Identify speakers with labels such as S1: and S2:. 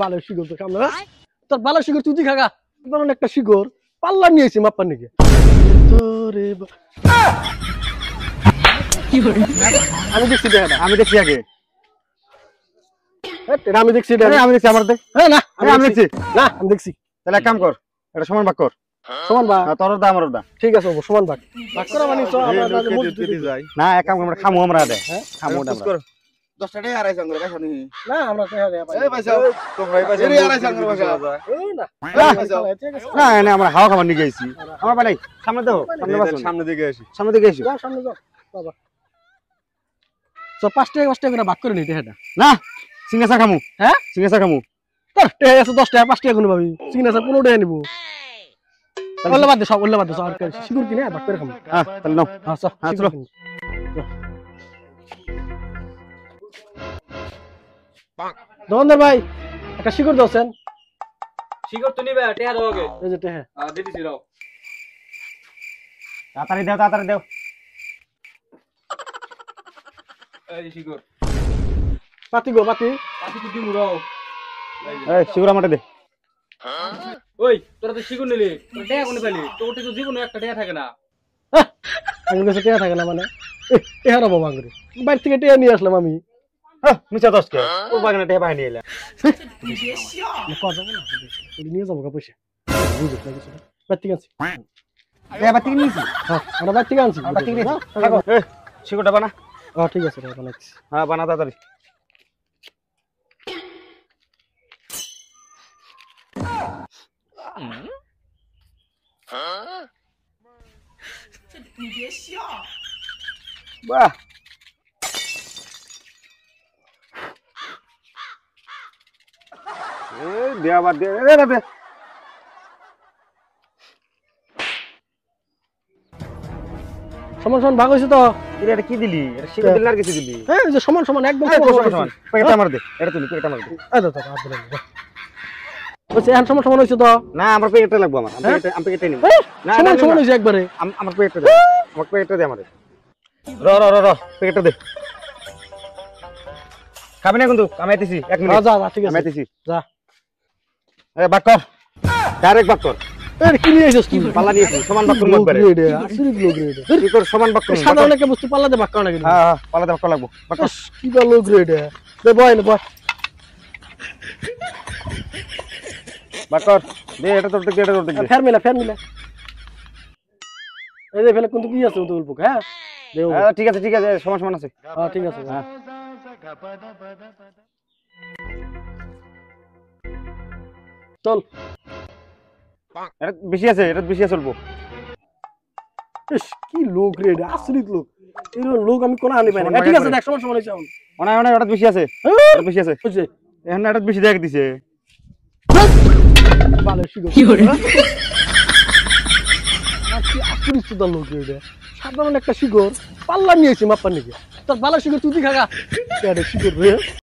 S1: ভালো শিকড় তো সামনে তোর ভালো শিকড় তুই খাগা ধরুন একটা শিকড় পাল্লা নিয়েছি মাপ্পার নাকি আমি দেখছি
S2: আমি দেখছি আগে
S1: আমি দেখছি
S2: আমি দেখছি আমার
S1: না
S2: আমি দেখছি
S1: না আমি দেখছি
S2: তাহলে এক কাম কর এটা সমান ভাগ কর
S1: সমান ভাগ
S2: তোর দা আমার দা
S1: ঠিক আছে সমান ভাগ ভাগ করা মানে তো আমরা
S2: না এক কাম আমরা খামু আমরা দে খামু না
S3: 10 টাকা আড়াই সাঙ্গর ভাষা নি
S1: না আমরা তো
S3: এই পয়সা তোমরাই পয়সা এই আড়াই সাঙ্গর ভাষা
S2: না না আমরা হাওয়া খাবার নিয়ে গেছি আমার বাড়ি সামনে দাও সামনে দিকে আসি সামনে দিকে আসি
S1: যাও সামনে যাও বাবা তো 5 টাকা করে ভাগ করে নিতে এটা
S2: না সিঙ্গাসা খামু
S1: হ্যাঁ
S2: সিঙ্গাসা খামু
S1: তোর টাকা আছে 10 টাকা 5 টাকা কোন ভাবি সিগনেচার 15 টাকা নিব ওল্লা বাদ দে সব ওল্লা বাদ দে আর শিকুর কিনে ভাগ করে খামু
S2: হ্যাঁ তাহলে নাও
S1: হ্যাঁ চলো দোকানদার ভাই একটা শিকড় দাওছেন
S4: শিকড় তো নিবে টাকা দাও আগে
S1: এই যে টাকা
S4: দিতেছি দাও
S2: তাড়াতাড়ি দাও
S4: এই শিকড়
S1: পাতি গো পাতি
S4: পাতি তো দিমু দাও
S2: এই শিগুরা মাঠে দে
S4: ওই তোরা তো শিকড় নিলি তোর টাকা কোনে পেলি তোর তো জীবনে একটা টাকা থাকে না
S1: আমি কাছে টাকা থাকে না মানে টাকা রাবো বাংরে বাইরে থেকে টাকা নিয়ে আসলাম আমি
S2: মিছা 10 কে ওর বাগানে টাকা বাহিনী এলা
S1: নিয়ে যাবো পয়সা বুঝো না কিছু বাইরে থেকে আনছি
S2: টাকা বাতি নিয়েছি
S1: হ্যাঁ আমরা বাইরে থেকে আনছি
S2: বাতি নিয়েছি থাকো এই শিগুরটা বানা
S1: ঠিক আছে বানাচ্ছি
S2: হ্যাঁ বানা তাড়াতাড়ি বাহ দেয়া বাদ দে দে
S1: সমান সমান ভাগ হয়েছে তো
S2: এটা কি দিলি এটা শিগুর দিলি আর কিছু দিলি
S1: হ্যাঁ এই যে সমান সমান একদম
S2: সমান প্যাকেটটা মার দে এটা তুই প্যাকেটটা মার দে
S1: এই দাও হাত ধরে বলছে এখন সমান সমান হয়েছে তো
S2: না আমার প্যাকেটটা লাগবে আমার আমি প্যাকেটটা নিব না
S1: সমান সমান হয়েছে একবারে
S2: আমার প্যাকেটটা দে আমার প্যাকেটটা দে আমারে র প্যাকেটটা দে খাবি না কিন্তু আমি আইতেছি 1 মিনিট
S1: যা ঠিক আছে
S2: আমি আইতেছি
S1: যা
S2: এ বাক কর ডাইরেক্ট বাক কর
S1: এই কি নিয়ে এসেছিস তুই
S2: পাল্লা নিয়ে সমান বাক কর মত পারে
S1: আসলে লোক রে
S2: কি কর সমান বাক কর
S1: সাধারণ একটা বস্তু পাল্লাতে ভাগ করা না কিন্তু
S2: হ্যাঁ পাল্লাতে বাক কর লাগবো বাক কর
S1: কি বা লোক রে দে বয় না বয়
S2: বাক কর দে এটা তোর দিকে এটা তোর দিকে
S1: ফের মিলা এই যে ফেলে কিন্তু কি আছে তো বলবো হ্যাঁ দেও
S2: হ্যাঁ ঠিক আছে সমান সমান আছে
S1: হ্যাঁ ঠিক আছে
S2: হ্যাঁ
S1: চল
S2: এটা বেশি আছে অল্প
S1: ইস কি লোক রে আসলে লোক এই লোক আমি কোন আনি পাই না ঠিক আছে দেখ সমান সমান হইছে
S2: অনা এটা বেশি আছে এটা বেশি আছে
S1: বুঝছে
S2: এখন এটা বেশি দেখ দিছে
S1: ভালো শিখো কি করে আসলে সুদা লোক রে সাধারণ একটা শিকড় পাল্লা নিয়েছি মাপ্পার নাকি তোর ভালো শিকড় তুই খাগা শিকড় রে